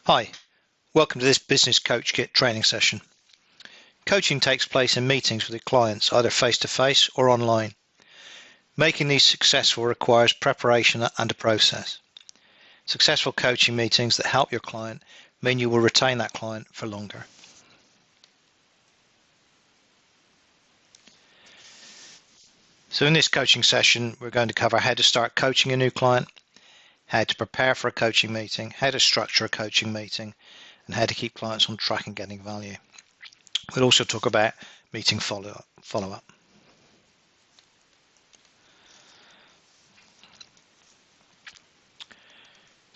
Hi, welcome to this Business Coach Kit training session. Coaching takes place in meetings with your clients, either face-to-face or online. Making these successful requires preparation and a process. Successful coaching meetings that help your client mean you will retain that client for longer. So in this coaching session, we're going to cover how to start coaching a new client, how to prepare for a coaching meeting, how to structure a coaching meeting, and how to keep clients on track and getting value. We'll also talk about meeting follow-up.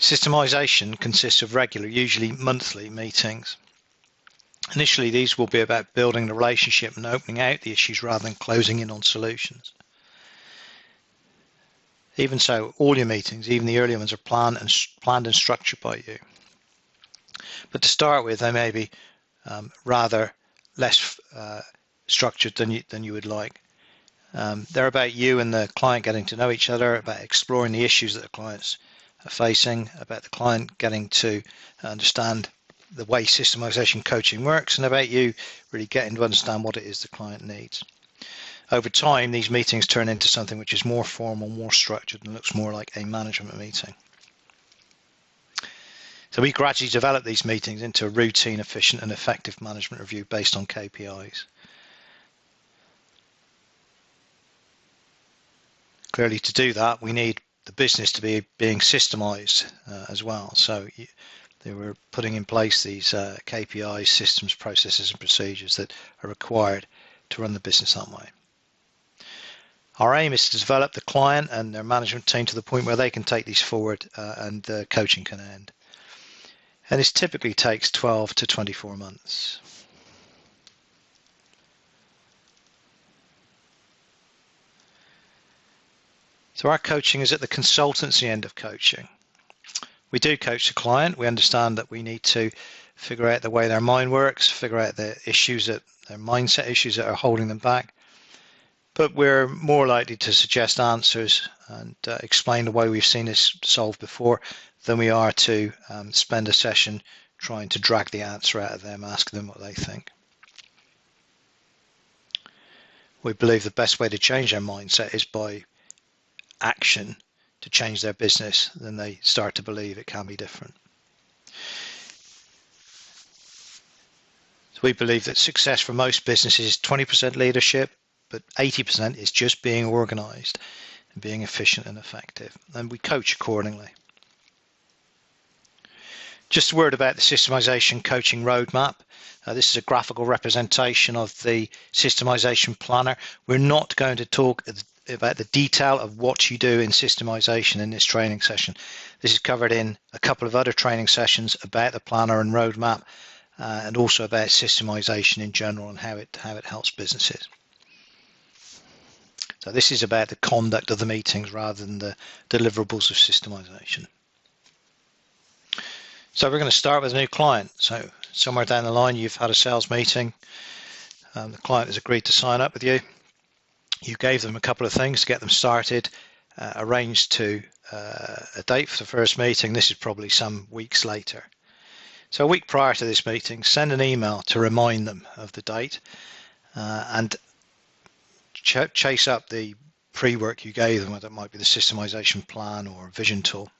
Systemization consists of regular, usually monthly meetings. Initially, these will be about building the relationship and opening out the issues rather than closing in on solutions. Even so, all your meetings, even the early ones, are planned and structured by you. But to start with, they may be rather less structured than you would like. They're about you and the client getting to know each other, about exploring the issues that the clients are facing, about the client getting to understand the way systemization coaching works, and about you really getting to understand what it is the client needs. Over time, these meetings turn into something which is more formal, more structured, and looks more like a management meeting. So we gradually develop these meetings into a routine, efficient, and effective management review based on KPIs. Clearly, to do that, we need the business to be being systemized as well. So they were putting in place these KPIs, systems, processes, and procedures that are required to run the business that way. Our aim is to develop the client and their management team to the point where they can take these forward and the coaching can end. And this typically takes 12 to 24 months. So our coaching is at the consultancy end of coaching. We do coach the client. We understand that we need to figure out the way their mind works, figure out the issues, their mindset issues that are holding them back. But we're more likely to suggest answers and explain the way we've seen this solved before than we are to spend a session trying to drag the answer out of them, asking them what they think. We believe the best way to change their mindset is by action to change their business. Then they start to believe it can be different. So we believe that success for most businesses is 20% leadership, but 80% is just being organized and being efficient and effective. And we coach accordingly. Just a word about the systemization coaching roadmap. This is a graphical representation of the systemization planner. We're not going to talk about the detail of what you do in systemization in this training session. This is covered in a couple of other training sessions about the planner and roadmap, and also about systemization in general and how it helps businesses. So this is about the conduct of the meetings rather than the deliverables of systemization. So we're going to start with a new client. So somewhere down the line, you've had a sales meeting. The client has agreed to sign up with you. You gave them a couple of things to get them started, arranged a date for the first meeting. This is probably some weeks later. So a week prior to this meeting, send an email to remind them of the date and chase up the pre-work you gave them, whether it might be the systemization plan or vision tool.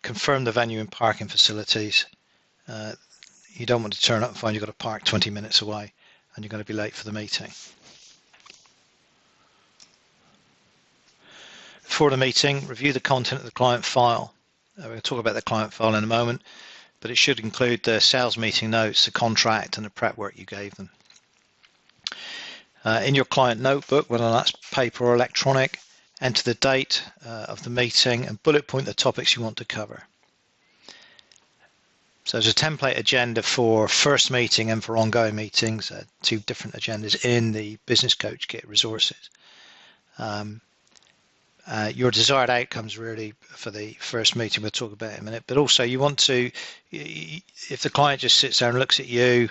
Confirm the venue and parking facilities. You don't want to turn up and find you've got to park 20 minutes away and you're going to be late for the meeting. Before the meeting, review the content of the client file. We're going to talk about the client file in a moment, but it should include the sales meeting notes, the contract, and the prep work you gave them. In your client notebook, whether that's paper or electronic, enter the date of the meeting and bullet point the topics you want to cover. So there's a template agenda for first meeting and for ongoing meetings, two different agendas in the Business Coach Kit resources. Your desired outcomes really for the first meeting we'll talk about in a minute, but also you want to, if the client just sits there and looks at you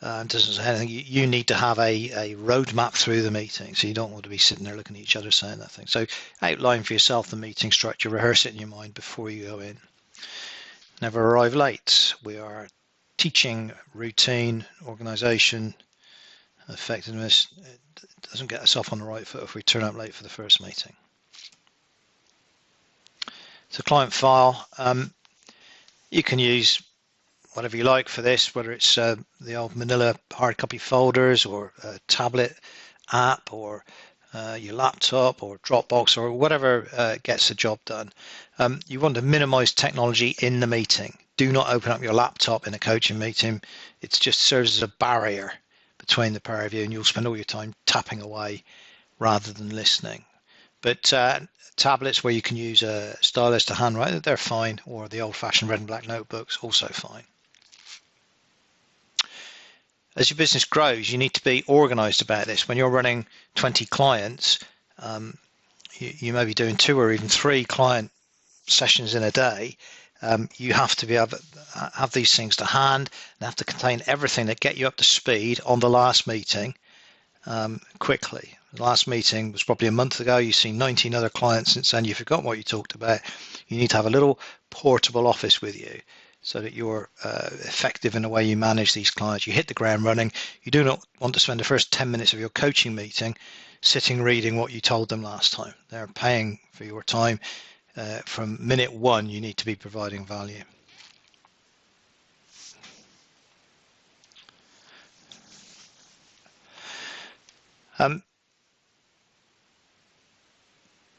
and doesn't say anything, you need to have a roadmap through the meeting. So you don't want to be sitting there looking at each other saying nothing. So outline for yourself the meeting structure, rehearse it in your mind before you go in. Never arrive late. We are teaching routine, organisation, effectiveness. It doesn't get us off on the right foot if we turn up late for the first meeting. So client file, you can use whatever you like for this, whether it's the old manila hard copy folders or a tablet app or your laptop or Dropbox or whatever gets the job done. You want to minimize technology in the meeting. Do not open up your laptop in a coaching meeting. It just serves as a barrier between the pair of you, and you'll spend all your time tapping away rather than listening. But tablets where you can use a stylus to handwrite, they're fine, or the old-fashioned red and black notebooks, also fine. As your business grows, you need to be organized about this. When you're running 20 clients, you may be doing 2 or even 3 client sessions in a day. You have to be able to have these things to hand and have to contain everything that get you up to speed on the last meeting quickly. The last meeting was probably a month ago. You've seen 19 other clients since then. You forgot what you talked about. You need to have a little portable office with you so that you're effective in the way you manage these clients. You hit the ground running. You do not want to spend the first 10 minutes of your coaching meeting sitting reading what you told them last time. They're paying for your time. From minute 1, you need to be providing value.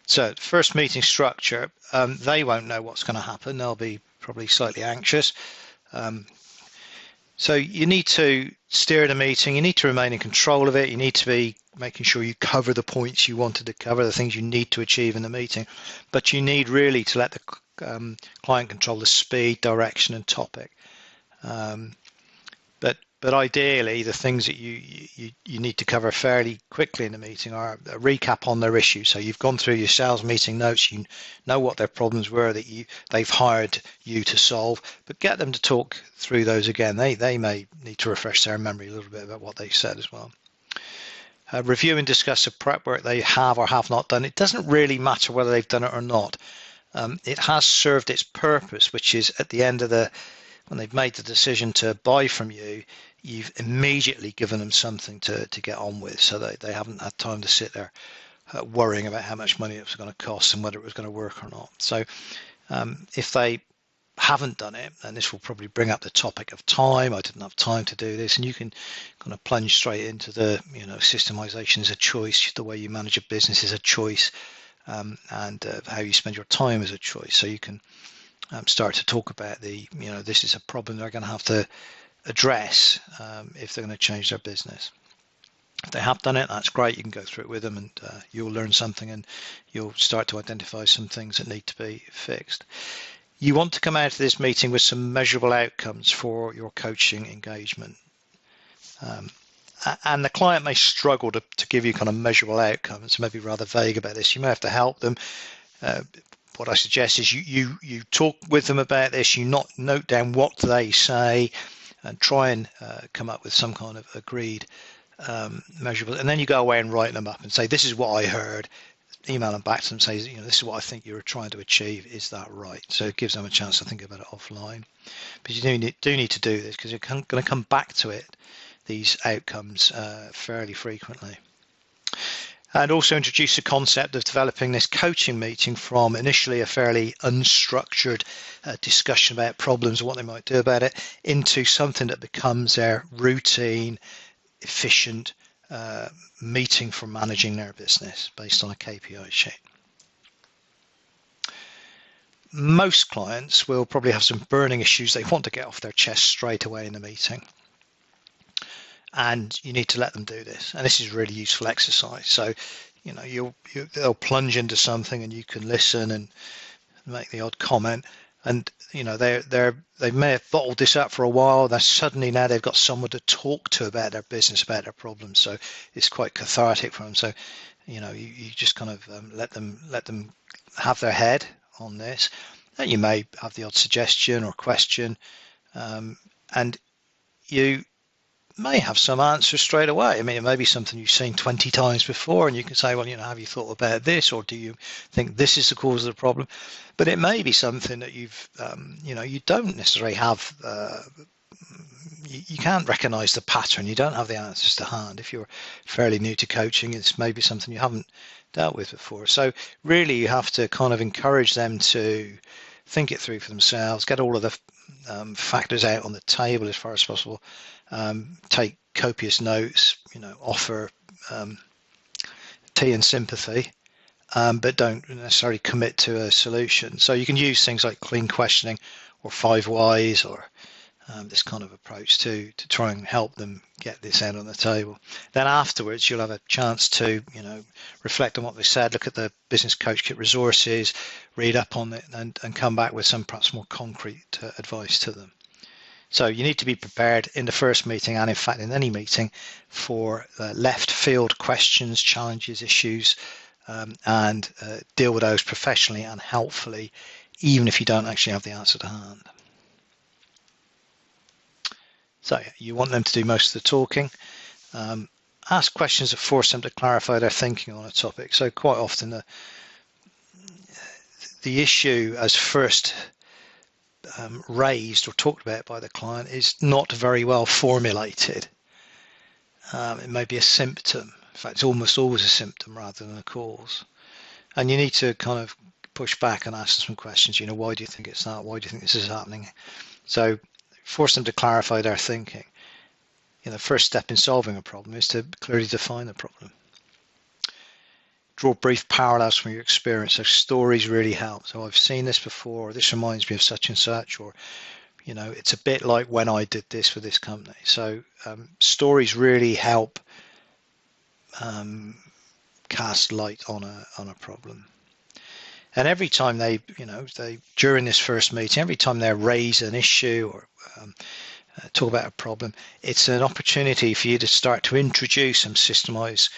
So first meeting structure, they won't know what's going to happen. They'll be probably slightly anxious. So you need to steer the meeting. You need to remain in control of it. You need to be making sure you cover the points you wanted to cover, the things you need to achieve in the meeting. But you need really to let the client control the speed, direction, and topic. But ideally, the things that you need to cover fairly quickly in the meeting are a recap on their issue. So you've gone through your sales meeting notes, you know what their problems were that they've hired you to solve, but get them to talk through those again. They may need to refresh their memory a little bit about what they said as well. Review and discuss the prep work they have or have not done. It doesn't really matter whether they've done it or not. It has served its purpose, which is at the end of when they've made the decision to buy from you, you've immediately given them something to get on with, so they haven't had time to sit there worrying about how much money it was going to cost and whether it was going to work or not. So if they haven't done it, and this will probably bring up the topic of time, I didn't have time to do this, and you can kind of plunge straight into the, systemization is a choice, the way you manage a business is a choice, and how you spend your time is a choice. So you can start to talk about this is a problem they're going to have to address if they're going to change their business. If they have done it, that's great. You can go through it with them, and you'll learn something, and you'll start to identify some things that need to be fixed. You want to come out of this meeting with some measurable outcomes for your coaching engagement. And the client may struggle to give you kind of measurable outcomes, maybe rather vague about this. You may have to help them. What I suggest is you talk with them about this, you note down what they say, and try and come up with some kind of agreed measurable, and then you go away and write them up and say, this is what I heard. Email them back to them, say, this is what I think you were trying to achieve. Is that right? So it gives them a chance to think about it offline. But you do need to do this because you're going to come back to it, these outcomes, fairly frequently. And also introduce the concept of developing this coaching meeting from initially a fairly unstructured discussion about problems and what they might do about it into something that becomes their routine, efficient meeting for managing their business based on a KPI sheet. Most clients will probably have some burning issues they want to get off their chest straight away in the meeting. And you need to let them do this. And this is really useful exercise. So, they'll plunge into something and you can listen and make the odd comment. And, they may have bottled this up for a while. They're suddenly now they've got someone to talk to about their business, about their problems. So it's quite cathartic for them. So, you just kind of let them have their head on this. And you may have the odd suggestion or question. And you may have some answers straight away. I mean, it may be something you've seen 20 times before, and you can say, well, have you thought about this, or do you think this is the cause of the problem? But it may be something that you don't necessarily have. You can't recognize the pattern. You don't have the answers to hand. If you're fairly new to coaching, it's maybe something you haven't dealt with before. So really, you have to kind of encourage them to think it through for themselves, get all of the factors out on the table as far as possible, take copious notes, offer tea and sympathy, but don't necessarily commit to a solution. So you can use things like clean questioning or 5 whys or this kind of approach to try and help them get this out on the table. Then afterwards, you'll have a chance to reflect on what they said, look at the business coach kit resources, read up on it, and come back with some perhaps more concrete advice to them. So you need to be prepared in the first meeting, and in fact in any meeting, for left field questions, challenges, issues, and deal with those professionally and helpfully, even if you don't actually have the answer to hand. So you want them to do most of the talking. Ask questions that force them to clarify their thinking on a topic. So quite often the issue as first raised or talked about by the client is not very well formulated. It may be a symptom. In fact, it's almost always a symptom rather than a cause. And you need to kind of push back and ask them some questions. Why do you think it's that? Why do you think this is happening? So force them to clarify their thinking. The first step in solving a problem is to clearly define the problem. Draw brief parallels from your experience. So stories really help. So I've seen this before, or this reminds me of such and such, or it's a bit like when I did this for this company. So stories really help cast light on a problem. And every time they during this first meeting, every time they raise an issue or talk about a problem, it's an opportunity for you to start to introduce some systemization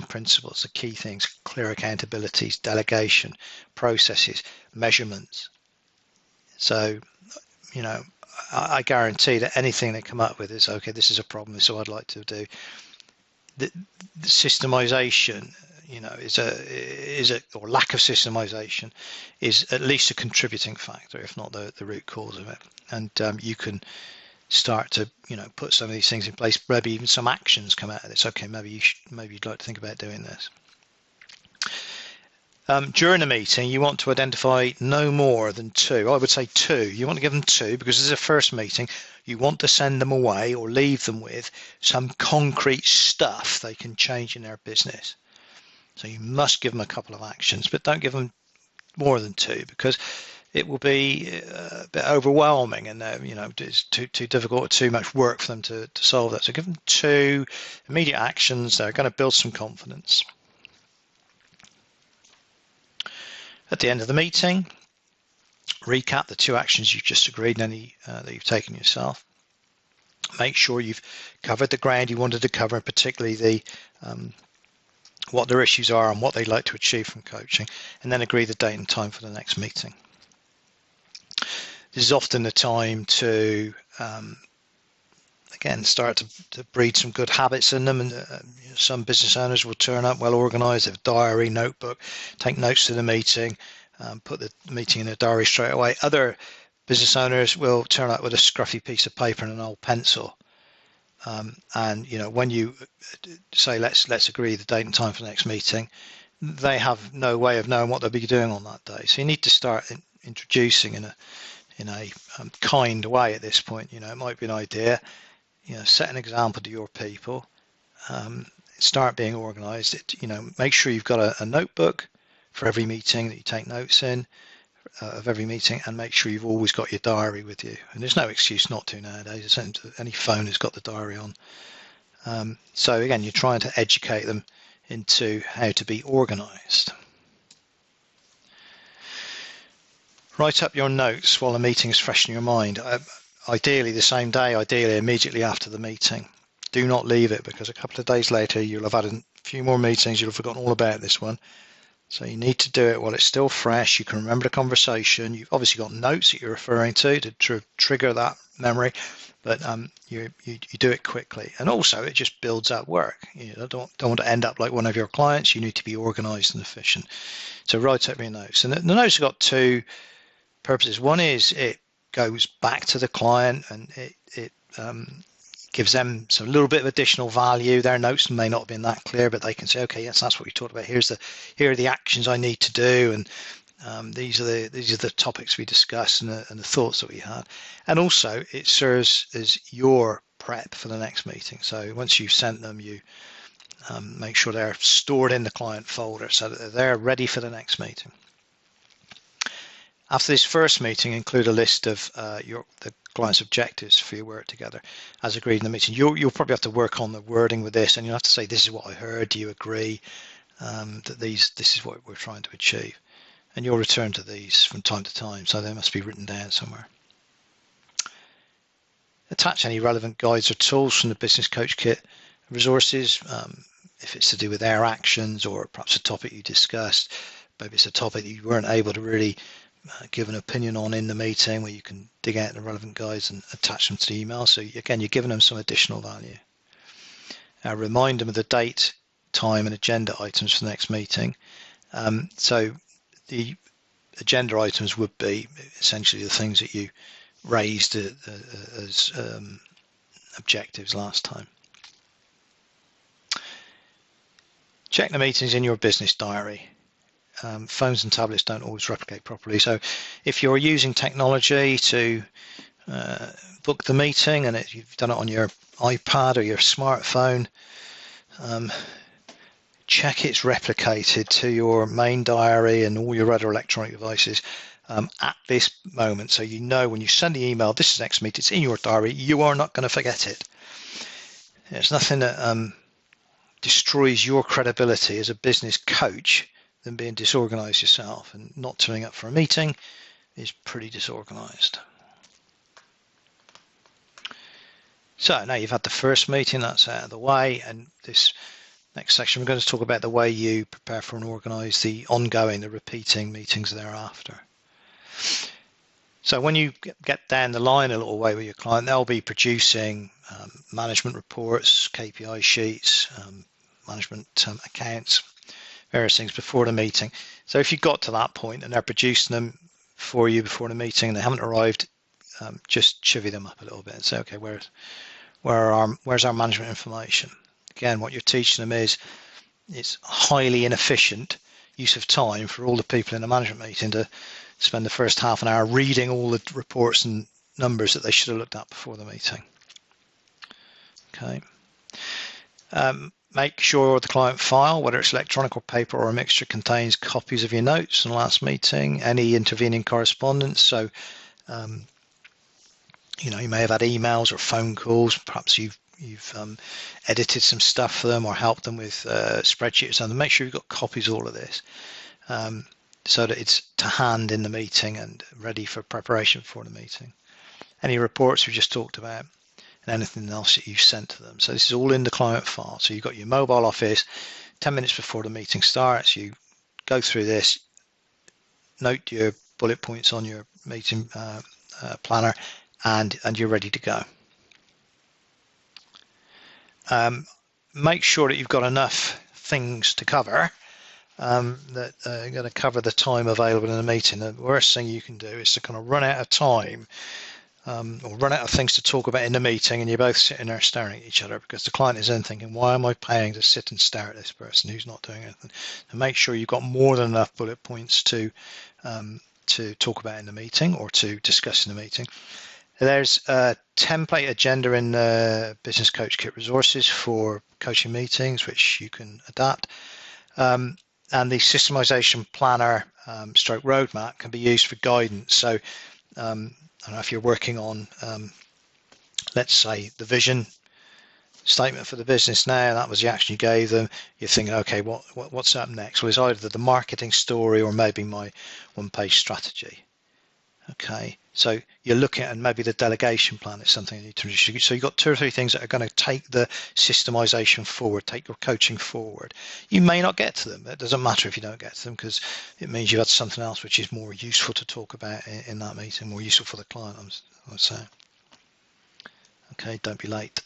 principles, the key things: clear accountabilities, delegation, processes, measurements. So, I guarantee that anything they come up with is, okay, this is a problem, this is what I'd like to do. The systemization, or lack of systemization is at least a contributing factor, if not the root cause of it. And you can start to put some of these things in place. Maybe even some actions come out of this. Okay, maybe you'd like to think about doing this. During a meeting, you want to identify no more than 2. I would say 2. You want to give them 2 because this is a first meeting. You want to send them away or leave them with some concrete stuff they can change in their business. So you must give them a couple of actions, but don't give them more than 2 because it will be a bit overwhelming, and it's too difficult or too much work for them to solve that. So give them 2 immediate actions that are going to build some confidence. At the end of the meeting, recap the 2 actions you've just agreed and any that you've taken yourself. Make sure you've covered the ground you wanted to cover, and particularly the what their issues are and what they'd like to achieve from coaching, and then agree the date and time for the next meeting. This is often the time to again start to breed some good habits in them, and some business owners will turn up well organized, have a diary, notebook, take notes to the meeting, put the meeting in a diary straight away. Other business owners will turn up with a scruffy piece of paper and an old pencil, and when you say let's agree the date and time for the next meeting, they have no way of knowing what they'll be doing on that day. So you need to start introducing in a kind way at this point. It might be an idea. Set an example to your people. Start being organized. Make sure you've got a notebook for every meeting that you take notes in of every meeting, and make sure you've always got your diary with you. And there's no excuse not to nowadays. Any phone has got the diary on. So again, you're trying to educate them into how to be organized. Write up your notes while the meeting is fresh in your mind. Ideally the same day, ideally immediately after the meeting. Do not leave it, because a couple of days later you'll have had a few more meetings, you'll have forgotten all about this one. So you need to do it while it's still fresh. You can remember the conversation. You've obviously got notes that you're referring to trigger that memory, but you do it quickly, and also it just builds up work. You know, don't want to end up like one of your clients. You need to be organised and efficient. So write up your notes, and the notes have got two purposes. One is it goes back to the client, and it gives them a little bit of additional value. Their notes may not have been that clear, but they can say, okay, yes, that's what we talked about. Here are the actions I need to do, and these are the topics we discussed and the thoughts that we had. And also it serves as your prep for the next meeting. So once you've sent them, you make sure they're stored in the client folder so that they're ready for the next meeting. After this first meeting, include a list of the client's objectives for your work together, as agreed in the meeting. You'll probably have to work on the wording with this, and you'll have to say, this is what I heard. Do you agree that this is what we're trying to achieve? And you'll return to these from time to time, so they must be written down somewhere. Attach any relevant guides or tools from the Business Coach Kit resources, if it's to do with their actions or perhaps a topic you discussed. Maybe it's a topic that you weren't able to really give an opinion on in the meeting, where you can dig out the relevant guides and attach them to the email. So again, you're giving them some additional value. Remind them of the date, time and agenda items for the next meeting. So the agenda items would be essentially the things that you raised as objectives last time. Check the meetings in your business diary. Phones and tablets don't always replicate properly. So if you're using technology to book the meeting and you've done it on your iPad or your smartphone, check it's replicated to your main diary and all your other electronic devices at this moment. So you know when you send the email, this is next meeting, it's in your diary, you are not going to forget it. There's nothing that destroys your credibility as a business coach than being disorganized yourself, and not turning up for a meeting is pretty disorganized. So now you've had the first meeting, that's out of the way, and this next section we're going to talk about the way you prepare for and organize the ongoing, the repeating meetings thereafter. So when you get down the line a little way with your client, they'll be producing management reports, KPI sheets, management accounts, various things before the meeting. So if you got to that point and they're producing them for you before the meeting and they haven't arrived, just chivvy them up a little bit and say, okay, where's our management information? Again, what you're teaching them is it's highly inefficient use of time for all the people in a management meeting to spend the first half an hour reading all the reports and numbers that they should have looked at before the meeting. Okay. Make sure the client file, whether it's electronic or paper or a mixture, contains copies of your notes from the last meeting, any intervening correspondence. So, you may have had emails or phone calls. Perhaps you've edited some stuff for them or helped them with spreadsheets or something. Make sure you've got copies of all of this so that it's to hand in the meeting and ready for preparation for the meeting. Any reports we just talked about, and anything else that you've sent to them. So this is all in the client file. So you've got your mobile office, 10 minutes before the meeting starts, you go through this, note your bullet points on your meeting planner, and you're ready to go. Make sure that you've got enough things to cover that are going to cover the time available in the meeting. The worst thing you can do is to kind of run out of time or run out of things to talk about in the meeting, and you're both sitting there staring at each other, because the client is then thinking, why am I paying to sit and stare at this person who's not doing anything? And make sure you've got more than enough bullet points to talk about in the meeting or to discuss in the meeting. There's a template agenda in the Business Coach Kit resources for coaching meetings, which you can adapt. And the systemization planner stroke roadmap can be used for guidance. So I don't know if you're working on, let's say, the vision statement for the business now, that was the action you gave them. You're thinking, okay, what's up next? Well, it's either the marketing story or maybe my one-page strategy. Okay, so you're looking at, and maybe the delegation plan is something you need to introduce. So you've got 2 or 3 things that are going to take the systemization forward, take your coaching forward. You may not get to them. It doesn't matter if you don't get to them, because it means you had something else which is more useful to talk about in that meeting, more useful for the client, I'm saying. Okay, don't be late.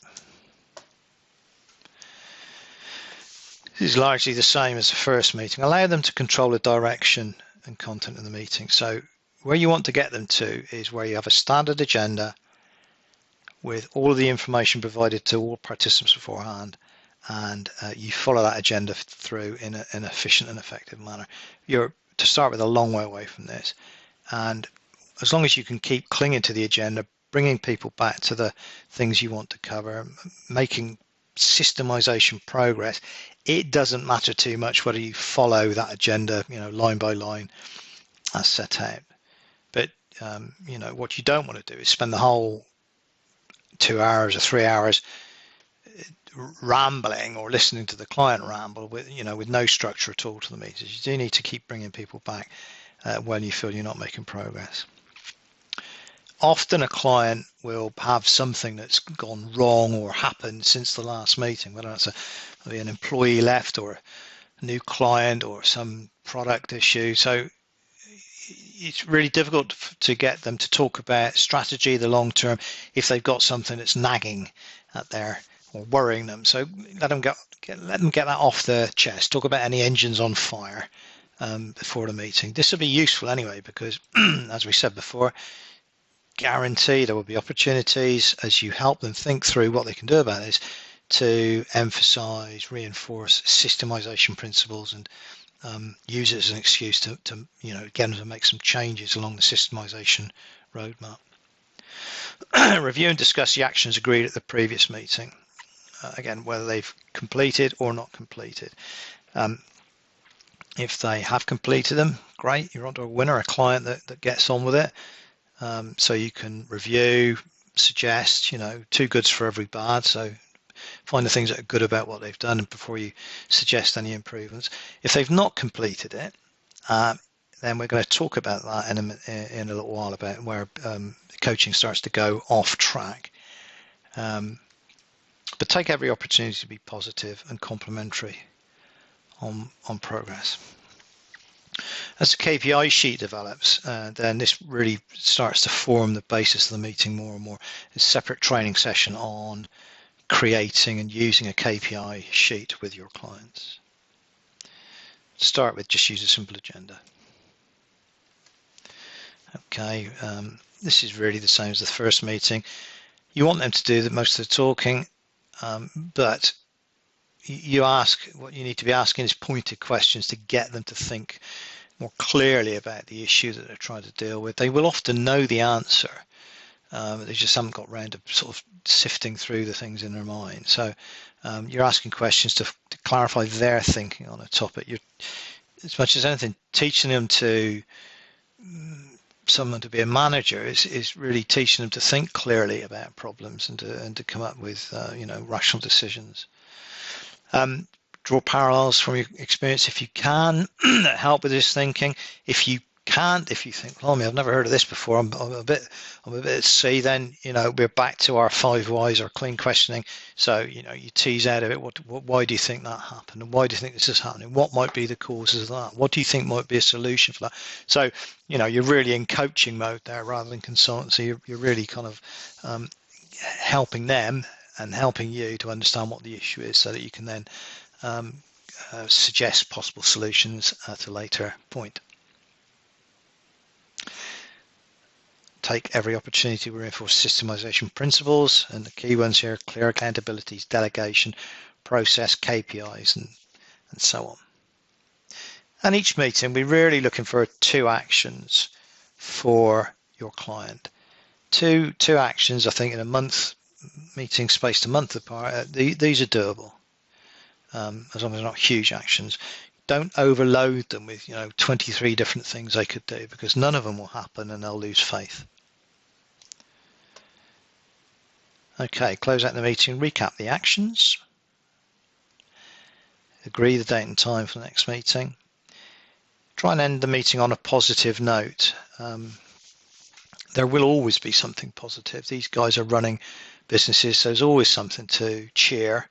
This is largely the same as the first meeting. Allow them to control the direction and content of the meeting. So where you want to get them to is where you have a standard agenda with all of the information provided to all participants beforehand, and you follow that agenda through in an efficient and effective manner. You're, to start with, a long way away from this, and as long as you can keep clinging to the agenda, bringing people back to the things you want to cover, making systemization progress, it doesn't matter too much whether you follow that agenda, line by line as set out. But what you don't want to do is spend the whole 2 hours or 3 hours rambling or listening to the client ramble with no structure at all to the meetings. You do need to keep bringing people back when you feel you're not making progress. Often a client will have something that's gone wrong or happened since the last meeting, whether that's maybe an employee left or a new client or some product issue. So it's really difficult to get them to talk about strategy, the long term, if they've got something that's nagging at their or worrying them. So let them get that off their chest. Talk about any engines on fire before the meeting. This will be useful anyway because, as we said before, guarantee there will be opportunities as you help them think through what they can do about this to emphasize, reinforce systemization principles and use it as an excuse to get them to make some changes along the systemization roadmap. Review and discuss the actions agreed at the previous meeting. Again, whether they've completed or not completed. If they have completed them, great, you're onto a winner, a client that gets on with it. So you can review, suggest, 2 goods for every bad. So find the things that are good about what they've done and before you suggest any improvements. If they've not completed it, then we're going to talk about that in a little while, about where coaching starts to go off track. But take every opportunity to be positive and complimentary on progress. As the KPI sheet develops, then this really starts to form the basis of the meeting more and more. A separate training session on creating and using a KPI sheet with your clients. To start with, just use a simple agenda. Okay, this is really the same as the first meeting. You want them to do most of the talking, but what you need to be asking is pointed questions to get them to think more clearly about the issue that they're trying to deal with. They will often know the answer. They just haven't got around to sort of sifting through the things in their mind. So you're asking questions to clarify their thinking on a topic. You're, as much as anything, teaching them to someone to be a manager is really teaching them to think clearly about problems and to come up with rational decisions. Draw parallels from your experience if you can that help with this thinking. If you can't, if you think, "Oh, I've never heard of this before, I'm a bit at sea," then we're back to our 5 whys or clean questioning. So you tease out of it, why do you think that happened, and why do you think this is happening? What might be the causes of that? What do you think might be a solution for that? So you're really in coaching mode there rather than consultancy. You're really kind of helping them and helping you to understand what the issue is, so that you can then suggest possible solutions at a later point. Take every opportunity to reinforce systemization principles, and the key ones here: clear accountabilities, delegation, process, KPIs, and so on. And each meeting, we're really looking for 2 actions for your client. Two actions, I think, in a month meeting spaced a month apart. These are doable, as long as they're not huge actions. Don't overload them with 23 different things they could do, because none of them will happen and they'll lose faith. Okay, close out the meeting, recap the actions, agree the date and time for the next meeting. Try and end the meeting on a positive note. There will always be something positive. These guys are running businesses, so there's always something to cheer.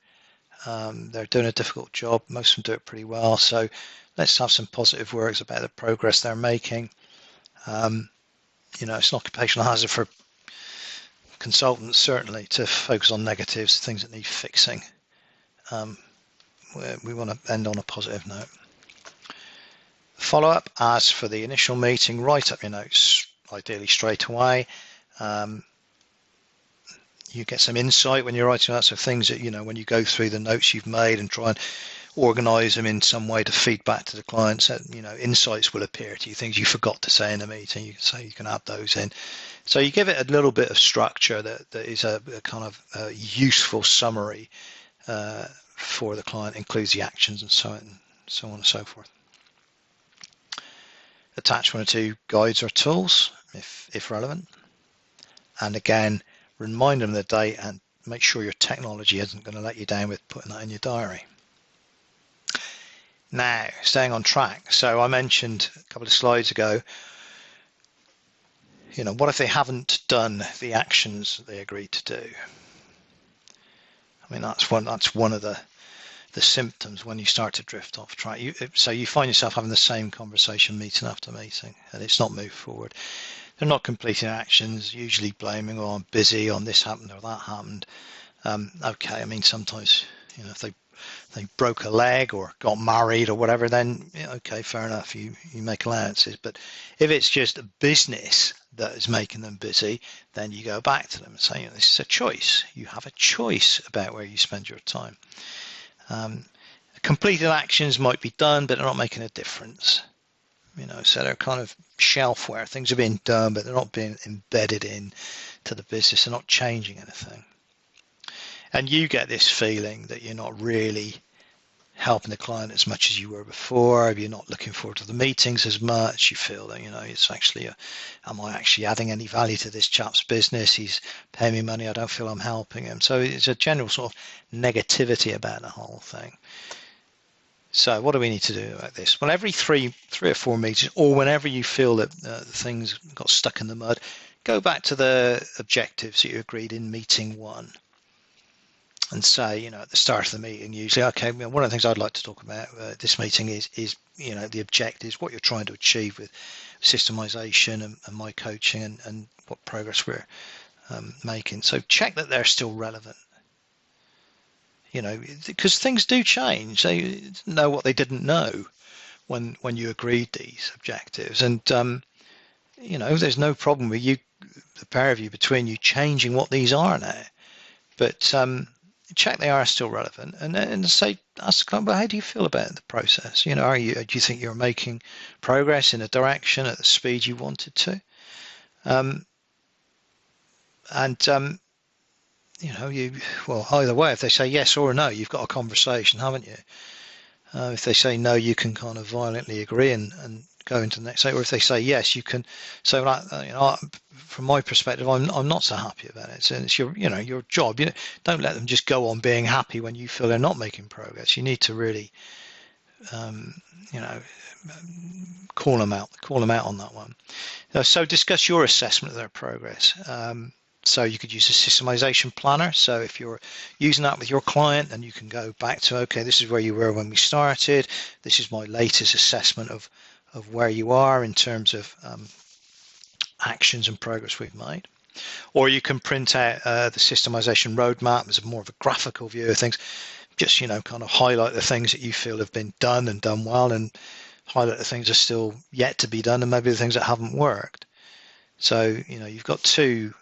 They're doing a difficult job. Most of them do it pretty well. So let's have some positive words about the progress they're making. It's an occupational hazard for consultants certainly to focus on negatives, things that need fixing. We want to end on a positive note. Follow up, as for the initial meeting, write up your notes, ideally straight away. You get some insight when you're writing out, so things that, when you go through the notes you've made and try and organize them in some way to feed back to the clients, that, insights will appear to you, things you forgot to say in a meeting, you can add those in. So you give it a little bit of structure that is a kind of a useful summary for the client, includes the actions and so on and so forth. Attach 1 or 2 guides or tools if relevant, and again remind them of the date and make sure your technology isn't going to let you down with putting that in your diary. Now, staying on track, so I mentioned a couple of slides ago, what if they haven't done the actions that they agreed to do? I mean, that's one of the symptoms when you start to drift off track. So you find yourself having the same conversation meeting after meeting, and it's not moved forward. They're not completing actions, usually blaming, oh, I'm busy, on this happened or that happened. Okay, I mean, sometimes, if they broke a leg or got married or whatever, then okay, fair enough, you make allowances. But if it's just a business that is making them busy, then you go back to them and say, this is a choice. You have a choice about where you spend your time. Completed actions might be done, but they're not making a difference. So they're kind of shelfware. Things are being done, but they're not being embedded in to the business. They're not changing anything. And you get this feeling that you're not really helping the client as much as you were before. You're not looking forward to the meetings as much. You feel that, it's actually, am I actually adding any value to this chap's business? He's paying me money. I don't feel I'm helping him. So it's a general sort of negativity about the whole thing. So what do we need to do about this? Well, every three or four meetings, or whenever you feel that things got stuck in the mud, go back to the objectives that you agreed in meeting 1. And say, at the start of the meeting, usually, okay, one of the things I'd like to talk about this meeting is the objectives, what you're trying to achieve with systemization and my coaching, and what progress we're making. So check that they're still relevant. Because things do change. They didn't know what they didn't know when you agreed these objectives, and there's no problem with you, the pair of you, between you changing what these are now, but check they are still relevant, and say, ask the client, well, how do you feel about the process? Do you think you're making progress in a direction at the speed you wanted to? Well, either way, if they say yes or no, you've got a conversation, haven't you? If they say no, you can kind of violently agree and go into the next stage. Or if they say yes, you can say, from my perspective, I'm not so happy about it. So it's your job. Don't let them just go on being happy when you feel they're not making progress. You need to really, call them out on that one. So discuss your assessment of their progress. So you could use a systemization planner. So if you're using that with your client, then you can go back to, okay, this is where you were when we started. This is my latest assessment of where you are in terms of actions and progress we've made. Or you can print out the systemization roadmap as more of a graphical view of things. Just, kind of highlight the things that you feel have been done and done well, and highlight the things that are still yet to be done, and maybe the things that haven't worked. So, you've got two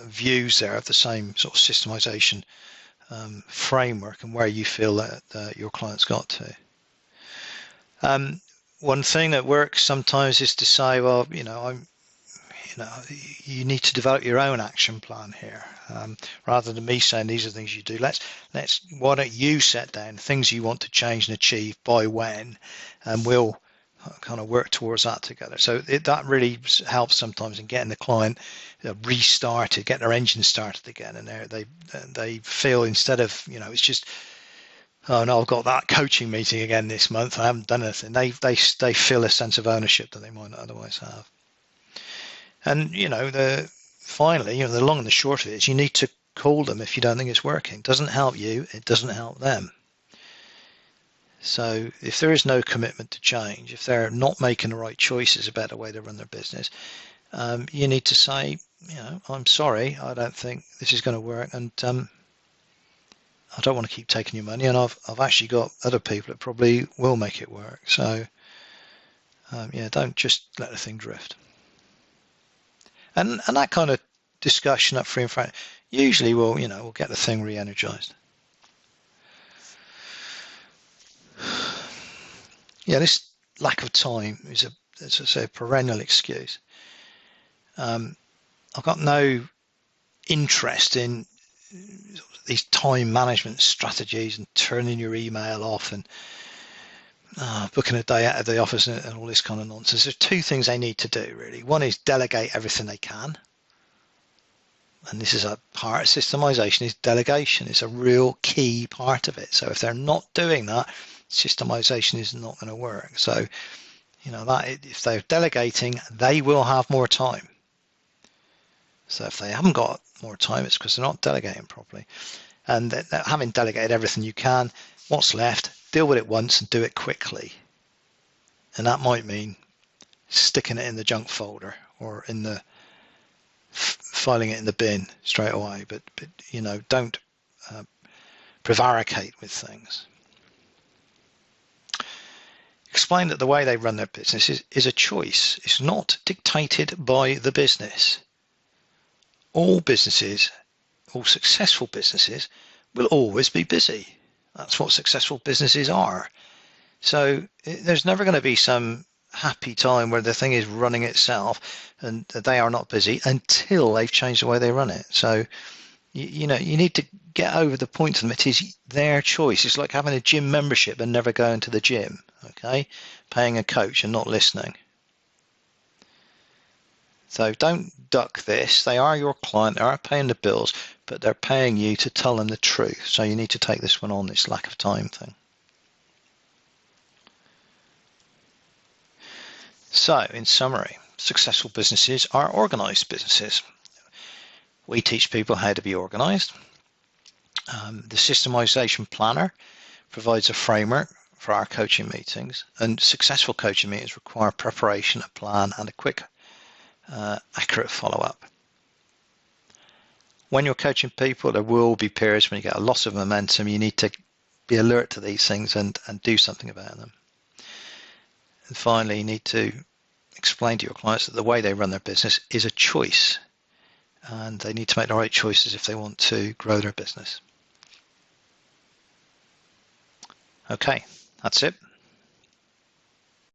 views there of the same sort of systemization framework and where you feel that your client's got to. One thing that works sometimes is to say, well, you need to develop your own action plan here, rather than me saying these are things you do. Why don't you set down things you want to change and achieve by when, and we'll kind of work towards that together. So that really helps sometimes in getting the client restarted, get their engine started again, and they feel, instead of it's just, oh no, I've got that coaching meeting again this month, I haven't done anything. They feel a sense of ownership that they might not otherwise have. And finally, the long and the short of it is, you need to call them if you don't think it's working. It doesn't help you, it doesn't help them. So if there is no commitment to change, if they're not making the right choices about the way they run their business, you need to say, I'm sorry, I don't think this is going to work, and I don't want to keep taking your money, and I've actually got other people that probably will make it work. So yeah, don't just let the thing drift. And that kind of discussion up free and frank usually we'll get the thing re-energized. Yeah, this lack of time is as I say, a perennial excuse. I've got no interest in these time management strategies and turning your email off and booking a day out of the office and all this kind of nonsense. There's two things they need to do, really. One is delegate everything they can. And this is a part of systemization, is delegation. It's a real key part of it. So if they're not doing that, systemization is not going to work. So, that if they're delegating, they will have more time. So if they haven't got more time, it's because they're not delegating properly. And having delegated everything you can, what's left, deal with it once and do it quickly. And that might mean sticking it in the junk folder or in the filing it in the bin straight away. But don't prevaricate with things. Explain that the way they run their business is a choice. It's not dictated by the business. All businesses, all successful businesses, will always be busy. That's what successful businesses are. So there's never going to be some happy time where the thing is running itself and they are not busy until they've changed the way they run it. So you need to get over the point to them. It is their choice. It's like having a gym membership and never going to the gym, okay? Paying a coach and not listening. So don't duck this. They are your client. They are paying the bills, but they're paying you to tell them the truth. So you need to take this one on, this lack of time thing. So in summary, successful businesses are organized businesses. We teach people how to be organized. The Systemization Planner provides a framework for our coaching meetings, and successful coaching meetings require preparation, a plan, and a quick, accurate follow-up. When you're coaching people, there will be periods when you get a loss of momentum. You need to be alert to these things and do something about them. And finally, you need to explain to your clients that the way they run their business is a choice, and they need to make the right choices if they want to grow their business. Okay, that's it.